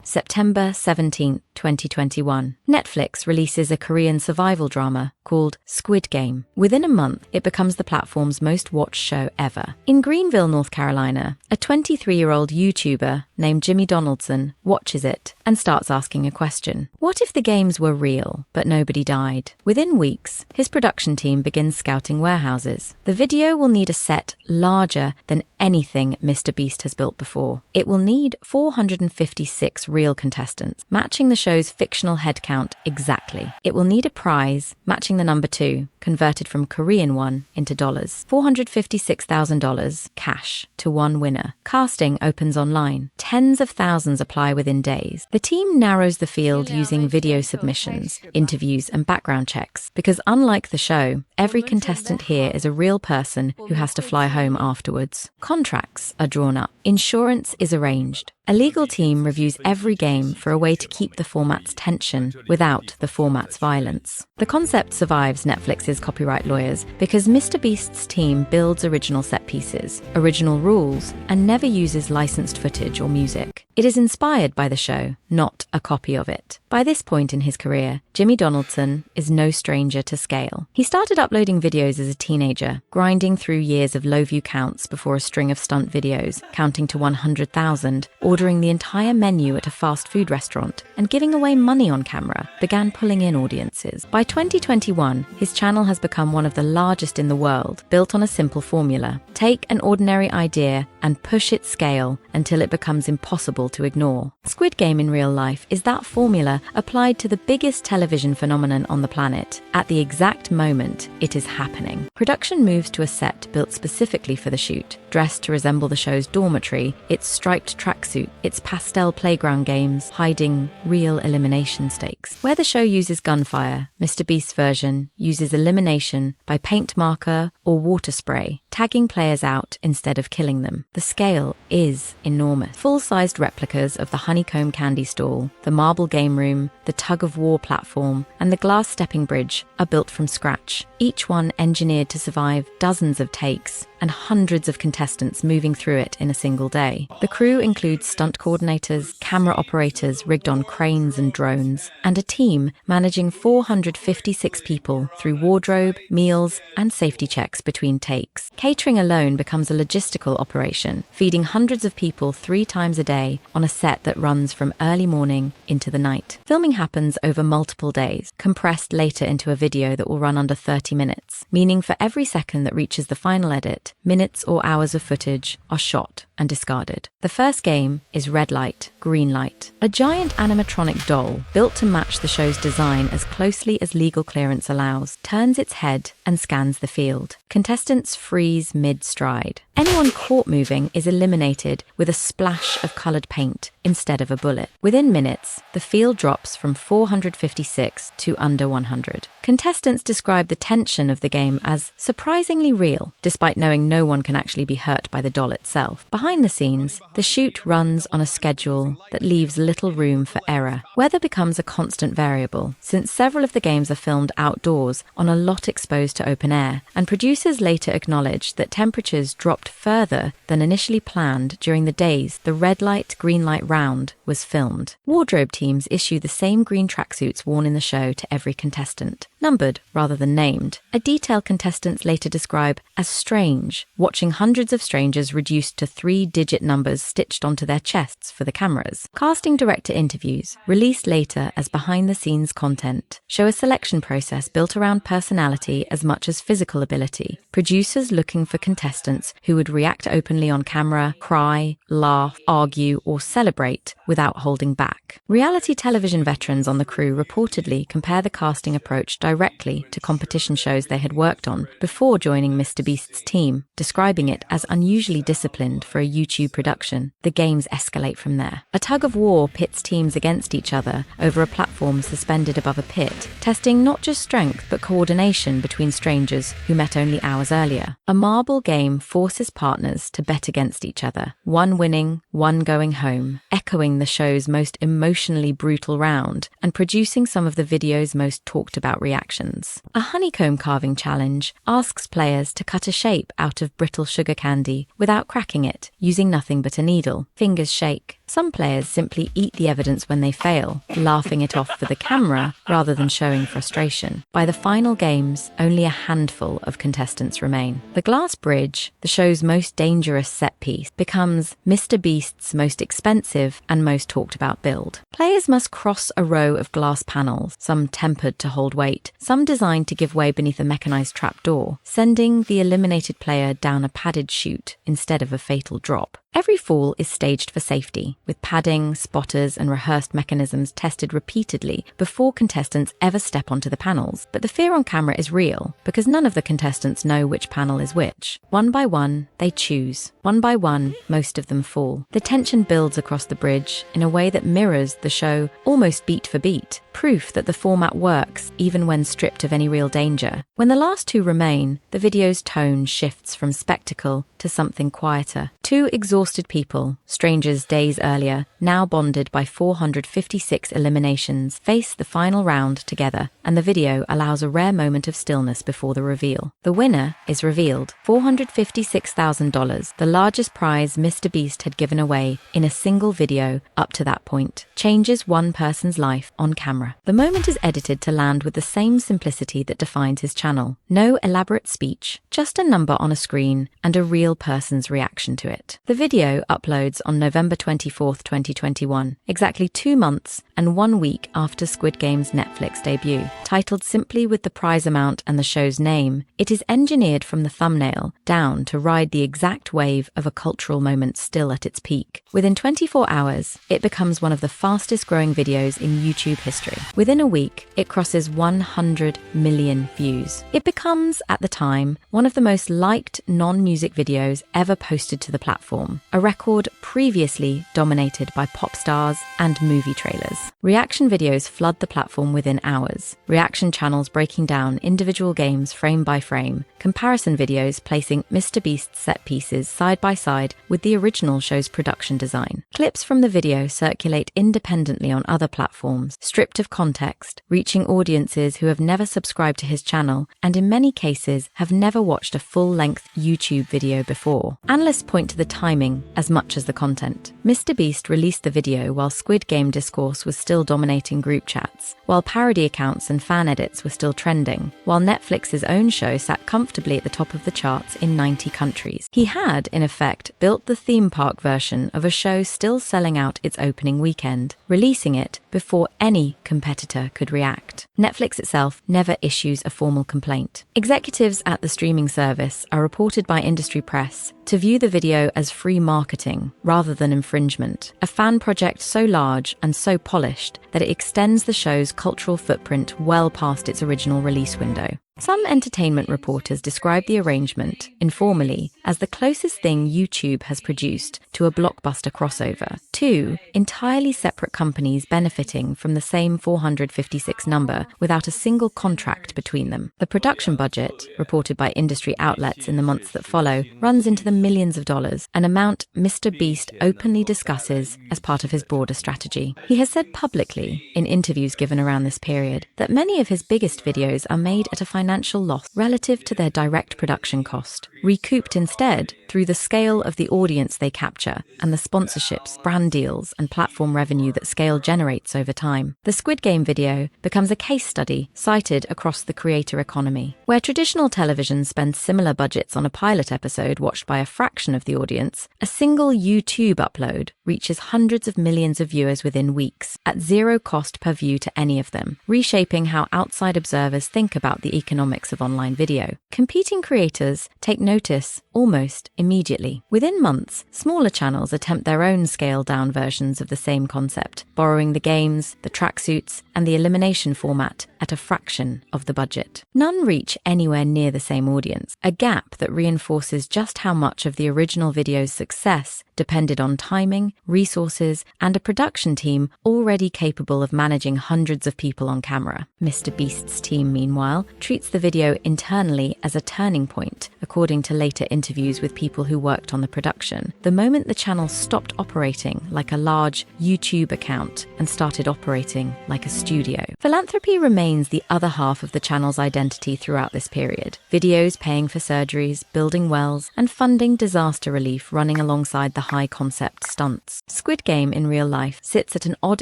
September 17, 2021. Netflix releases a Korean survival drama called Squid Game. Within a month, it becomes the platform's most watched show ever. In Greenville, North Carolina, a 23-year-old YouTuber named Jimmy Donaldson watches it and starts asking a question. What if the games were real, but nobody died? Within weeks, his production team begins scouting warehouses. The video will need a set larger than anything MrBeast has built before. It will need 456 real contestants, matching the show's fictional head count exactly. It will need a prize, matching the number 2, converted from Korean won into dollars. $456,000 cash to one winner. Casting opens online. Tens of thousands apply within days. The team narrows the field using video submissions, interviews, and background checks, because unlike the show, every contestant here is a real person who has to fly home afterwards. Contracts are drawn up. Insurance is arranged. A legal team reviews every game for a way to keep the format's tension without the format's violence. The concept survives Netflix's copyright lawyers because MrBeast's team builds original set pieces, original rules, and never uses licensed footage or music. It is inspired by the show, not a copy of it. By this point in his career, Jimmy Donaldson is no stranger to scale. He started uploading videos as a teenager, grinding through years of low view counts before a string of stunt videos, counting to 100,000, ordering the entire menu at a fast food restaurant, and giving away money on camera, began pulling in audiences. By 2021, his channel has become one of the largest in the world, built on a simple formula. Take an ordinary idea and push its scale until it becomes impossible to ignore. Squid Game in real life is that formula applied to the biggest television phenomenon on the planet, at the exact moment it is happening. Production moves to a set built specifically for the shoot, dressed to resemble the show's dormitory, its striped tracksuit, its pastel playground games, hiding real elimination stakes. Where the show uses gunfire, MrBeast's version uses elimination by paint marker or water spray, tagging players out instead of killing them. The scale is enormous. Full-sized replicas of the honeycomb candy stall, the marble game room, the tug-of-war platform, and the glass stepping bridge are built from scratch, each one engineered to survive dozens of takes and hundreds of contestants moving through it in a single day. The crew includes stunt coordinators, camera operators rigged on cranes and drones, and a team managing 456 people through wardrobe, meals, and safety checks between takes. Catering alone becomes a logistical operation, feeding hundreds of people 3 times a day on a set that runs from early morning into the night. Filming happens over multiple days, compressed later into a video that will run under 30 minutes, meaning for every second that reaches the final edit, minutes or hours of footage are shot and discarded. The first game is Red Light, Green Light, a giant animatronic doll built to match the show's design as closely as legal clearance allows, turns its head and scans the field. Contestants freeze mid-stride. Anyone caught moving is eliminated with a splash of coloured paint instead of a bullet. Within minutes, the field drops from 456 to under 100. Contestants describe the tension of the game as surprisingly real, despite knowing no one can actually be hurt by the doll itself. Behind the scenes, the shoot runs on a schedule that leaves little room for error. Weather becomes a constant variable, since several of the games are filmed outdoors on a lot exposed to open air, and producers later acknowledged that temperatures dropped further than initially planned during the days the red light, green light round was filmed. Wardrobe teams issue the same green tracksuits worn in the show to every contestant, numbered rather than named, a detail contestants later describe as strange, watching hundreds of strangers reduced to 3-digit numbers stitched onto their chests for the cameras. Casting director interviews, released later as behind-the-scenes content, show a selection process built around personality as much as physical ability, producers looking for contestants who would react openly on camera, cry, laugh, argue, or celebrate without holding back. Reality television veterans on the crew reportedly compare the casting approach directly to competition shows they had worked on before joining MrBeast's team, describing it as unusually disciplined for a YouTube production. The games escalate from there. A tug-of-war pits teams against each other over a platform suspended above a pit, testing not just strength but coordination between strangers who met only hours earlier. A marble game forces partners to bet against each other, one winning, one going home, echoing the show's most emotionally brutal round and producing some of the video's most talked about reactions. A honeycomb carving challenge asks players to cut a shape out of brittle sugar candy without cracking it, using nothing but a needle. Fingers shake. Some players simply eat the evidence when they fail, laughing it off for the camera rather than showing frustration. By the final games, only a handful of contestants remain. The glass bridge, the show's most dangerous set piece, becomes MrBeast's most expensive and most talked about build. Players must cross a row of glass panels, some tempered to hold weight, some designed to give way beneath a mechanized trapdoor, sending the eliminated player down a padded chute instead of a fatal drop. Every fall is staged for safety, with padding, spotters, and rehearsed mechanisms tested repeatedly before contestants ever step onto the panels. But the fear on camera is real, because none of the contestants know which panel is which. One by one, they choose. One by one, most of them fall. The tension builds across the bridge in a way that mirrors the show almost beat for beat, proof that the format works even when stripped of any real danger. When the last two remain, the video's tone shifts from spectacle to something quieter. Two exhausted people, strangers days earlier, now bonded by 456 eliminations, face the final round together, and the video allows a rare moment of stillness before the reveal. The winner is revealed, $456,000, the largest prize MrBeast had given away in a single video up to that point, changes one person's life on camera. The moment is edited to land with the same simplicity that defines his channel. No elaborate speech, just a number on a screen and a real person's reaction to it. The video uploads on November 24th, 2021, exactly 2 months and 1 week after Squid Game's Netflix debut. Titled simply with the prize amount and the show's name, it is engineered from the thumbnail down to ride the exact wave of a cultural moment still at its peak. Within 24 hours, it becomes one of the fastest growing videos in YouTube history. Within a week, it crosses 100 million views. It becomes, at the time, one of the most liked non-music videos ever posted to the platform, a record previously dominated by pop stars and movie trailers. Reaction videos flood the platform within hours, reaction channels breaking down individual games frame by frame, comparison videos placing MrBeast's set pieces side by side with the original show's production design. Clips from the video circulate independently on other platforms, stripped of context, reaching audiences who have never subscribed to his channel and in many cases have never watched a full-length YouTube video before. Analysts point to the timing as much as the content. MrBeast released the video while Squid Game discourse was still dominating group chats, while parody accounts and fan edits were still trending, while Netflix's own show sat comfortably at the top of the charts in 90 countries. He had, in effect, built the theme park version of a show still selling out its opening weekend, releasing it before any competitor could react. Netflix itself never issues a formal complaint. Executives at the streaming service are reported by industry press to view the video as free marketing rather than infringement, a fan project so large and so polished that it extends the show's cultural footprint well past its original release window. Some entertainment reporters describe the arrangement, informally, as the closest thing YouTube has produced to a blockbuster crossover. Two entirely separate companies benefiting from the same 456 number without a single contract between them. The production budget, reported by industry outlets in the months that follow, runs into the millions of dollars, an amount MrBeast openly discusses as part of his broader strategy. He has said publicly, in interviews given around this period, that many of his biggest videos are made at a financial loss relative to their direct production cost, recouped instead through the scale of the audience they capture and the sponsorships, brand deals, and platform revenue that scale generates over time. The Squid Game video becomes a case study cited across the creator economy. Where traditional television spends similar budgets on a pilot episode watched by a fraction of the audience, a single YouTube upload reaches hundreds of millions of viewers within weeks, at zero cost per view to any of them, reshaping how outside observers think about the economics of online video. Competing creators take notice almost immediately. Within months, smaller channels attempt their own scaled-down versions of the same concept, borrowing the games, the tracksuits, and the elimination format at a fraction of the budget. None reach anywhere near the same audience, a gap that reinforces just how much of the original video's success depended on timing, resources, and a production team already capable of managing hundreds of people on camera. MrBeast's team, meanwhile, treats the video internally as a turning point, according to later interviews with people who worked on the production. The moment the channel stopped operating like a large YouTube account and started operating like a studio. Philanthropy remains remains the other half of the channel's identity throughout this period. Videos paying for surgeries, building wells, and funding disaster relief running alongside the high-concept stunts. Squid Game in real life sits at an odd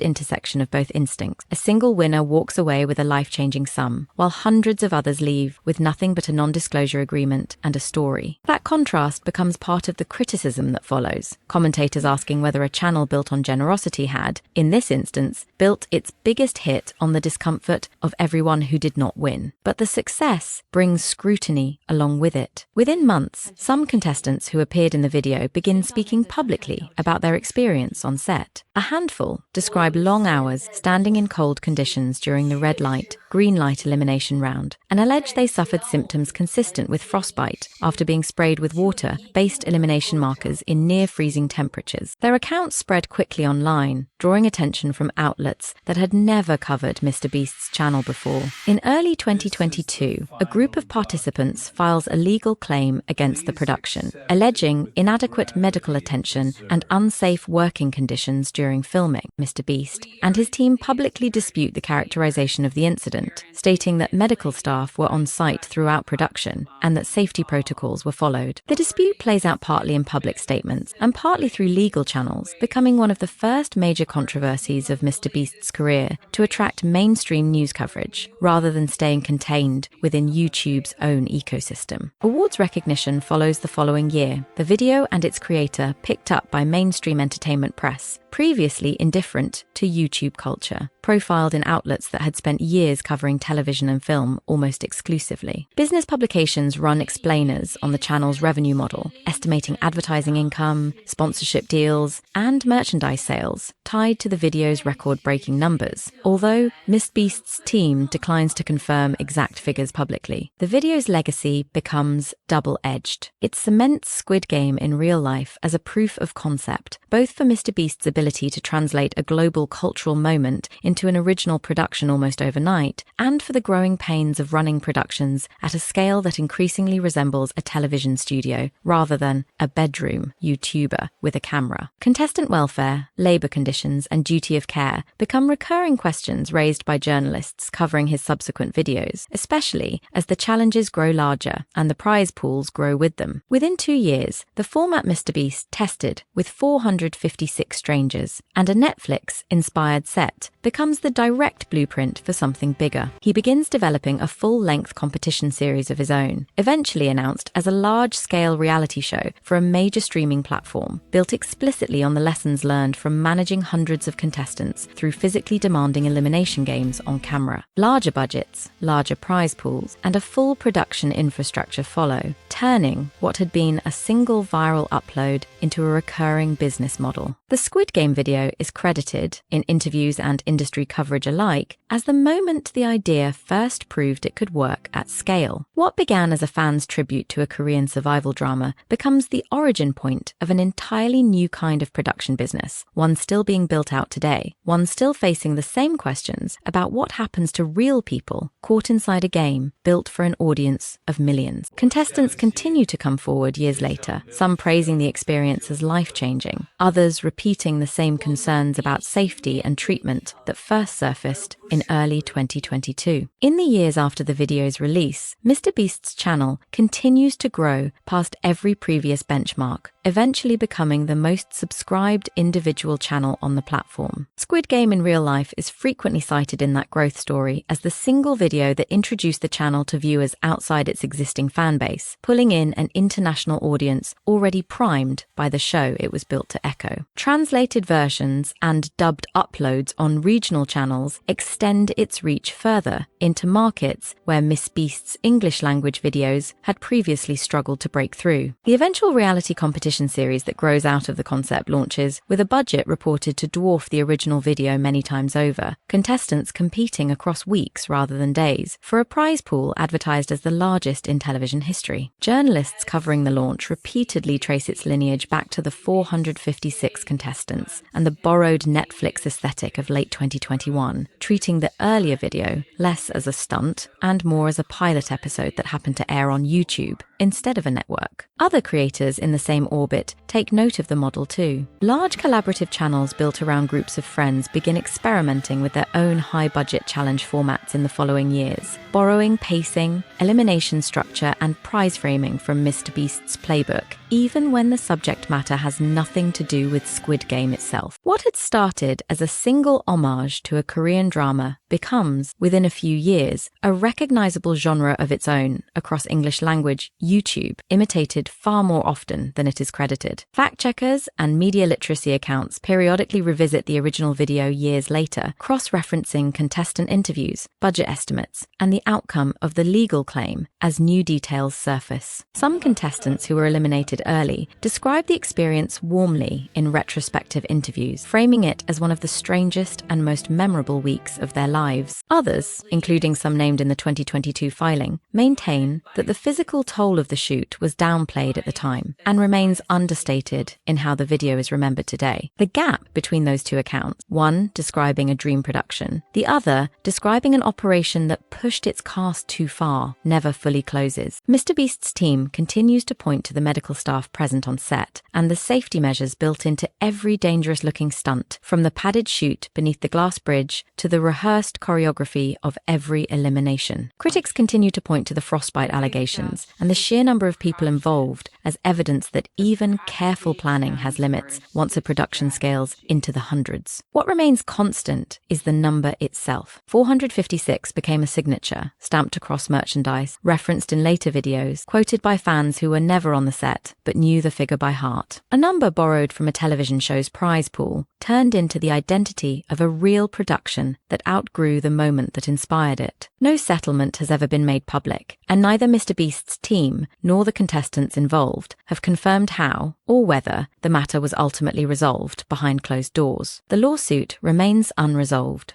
intersection of both instincts. A single winner walks away with a life-changing sum, while hundreds of others leave with nothing but a non-disclosure agreement and a story. That contrast becomes part of the criticism that follows, commentators asking whether a channel built on generosity had, in this instance, built its biggest hit on the discomfort of everyone who did not win. But the success brings scrutiny along with it. Within months, some contestants who appeared in the video begin speaking publicly about their experience on set. A handful describe long hours standing in cold conditions during the red light, green light elimination round, and allege they suffered symptoms consistent with frostbite after being sprayed with water-based elimination markers in near-freezing temperatures. Their accounts spread quickly online, drawing attention from outlets that had never covered MrBeast's channel before. In early 2022, a group of participants files a legal claim against the production, alleging inadequate medical attention and unsafe working conditions during filming. MrBeast and his team publicly dispute the characterization of the incident, stating that medical staff were on site throughout production and that safety protocols were followed. The dispute plays out partly in public statements and partly through legal channels, becoming one of the first major controversies of MrBeast's career to attract mainstream news coverage, rather than staying contained within YouTube's own ecosystem. Awards recognition follows the following year. The video and its creator picked up by mainstream entertainment press, previously indifferent to YouTube culture, profiled in outlets that had spent years covering television and film almost exclusively. Business publications run explainers on the channel's revenue model, estimating advertising income, sponsorship deals, and merchandise sales tied to the video's record-breaking numbers, although MrBeast's team declines to confirm exact figures publicly. The video's legacy becomes double-edged. It cements Squid Game in real life as a proof of concept, both for MrBeast's ability to translate a global cultural moment into an original production almost overnight, and for the growing pains of running productions at a scale that increasingly resembles a television studio rather than a bedroom YouTuber with a camera. Contestant welfare, labour conditions, and duty of care become recurring questions raised by journalists covering his subsequent videos, especially as the challenges grow larger and the prize pools grow with them. Within 2 years, the format MrBeast tested with 456 strangers, and a Netflix-inspired set becomes the direct blueprint for something bigger. He begins developing a full-length competition series of his own, eventually announced as a large-scale reality show for a major streaming platform, built explicitly on the lessons learned from managing hundreds of contestants through physically demanding elimination games on camera. Larger budgets, larger prize pools, and a full production infrastructure follow, turning what had been a single viral upload into a recurring business model. The Squid Game video is credited, in interviews and industry coverage alike, as the moment the idea first proved it could work at scale. What began as a fan's tribute to a Korean survival drama becomes the origin point of an entirely new kind of production business, one still being built out today, one still facing the same questions about what happens to real people caught inside a game built for an audience of millions. Contestants continue to come forward years later, some praising the experience as life-changing, others repeating the same concerns about safety and treatment that first surfaced in early 2022. In the years after the video's release, MrBeast's channel continues to grow past every previous benchmark, eventually becoming the most subscribed individual channel on the platform. Squid Game in real life is frequently cited in that growth story as the single video that introduced the channel to viewers outside its existing fan base, pulling in an international audience already primed by the show it was built to echo. Translated versions and dubbed uploads on regional channels extend its reach further into markets where MrBeast's English language videos had previously struggled to break through. The eventual reality competition series that grows out of the concept launches with a budget reported to dwarf the original video many times over, contestants competing across weeks rather than days for a prize pool advertised as the largest in television history. Journalists covering the launch repeatedly trace its lineage back to the 456 contestants and the borrowed Netflix aesthetic of late 2021, treating the earlier video less as a stunt and more as a pilot episode that happened to air on YouTube instead of a network. Other creators in the same orbit take note of the model too. Large collaborative channels built around groups of friends begin experimenting with their own high-budget challenges challenge formats in the following years, borrowing pacing, elimination structure, and prize framing from MrBeast's playbook, even when the subject matter has nothing to do with Squid Game itself. What had started as a single homage to a Korean drama becomes, within a few years, a recognizable genre of its own across English language YouTube, imitated far more often than it is credited. Fact-checkers and media literacy accounts periodically revisit the original video years later, cross-referencing contestant interviews, budget estimates, and the outcome of the legal claim as new details surface. Some contestants who were eliminated early describe the experience warmly in retrospective interviews, framing it as one of the strangest and most memorable weeks of their lives. Others, including some named in the 2022 filing, maintain that the physical toll of the shoot was downplayed at the time and remains understated in how the video is remembered today. The gap between those two accounts, one describing a dream production, the other describing an operation that pushed its cast too far, never fully closes. MrBeast's team continues to point to the medical staff present on set and the safety measures built into every dangerous-looking stunt, from the padded shoot beneath the glass bridge to the rehearsed choreography of every elimination. Critics continue to point to the frostbite allegations and the sheer number of people involved as evidence that even careful planning has limits once a production scales into the hundreds. What remains constant is the number itself. 456 became a signature, stamped across merchandise, referenced in later videos, quoted by fans who were never on the set but knew the figure by heart. A number borrowed from a television show's prize pool turned into the identity of a real production that outgrew the moment that inspired it. No settlement has ever been made public, and neither MrBeast's team nor the contestants involved have confirmed how or whether the matter was ultimately resolved behind closed doors. The lawsuit remains unresolved,